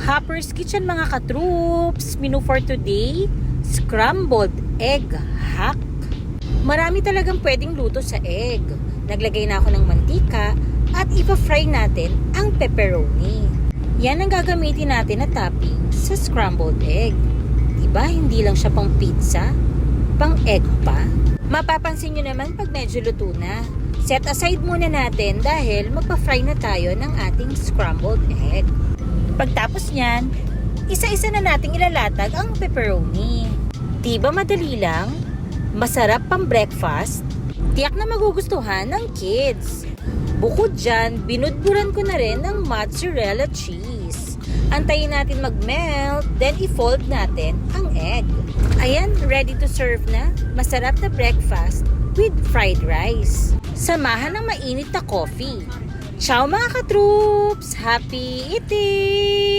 Hopper's Kitchen mga katroops. Menu for today, scrambled egg hack. Marami talagang pwedeng luto sa egg. Naglagay na ako ng mantika at ipa-fry natin ang pepperoni. Yan ang gagamitin natin na topping sa scrambled egg. Diba hindi lang siya pang pizza, pang egg pa? Mapapansin nyo naman pag medyo luto na. Set aside muna natin dahil magpa-fry na tayo ng ating scrambled egg. Pagtapos nyan, isa-isa na nating ilalatag ang pepperoni. Diba madali lang? Masarap pang breakfast? Tiyak na magugustuhan ng kids. Bukod dyan, binudburan ko na rin ng mozzarella cheese. Antayin natin mag-melt, then i-fold natin ang egg. Ayan, ready to serve na. Masarap na breakfast with fried rice. Samahan ng mainit na coffee. Ciao mga ka-troops! Happy eating!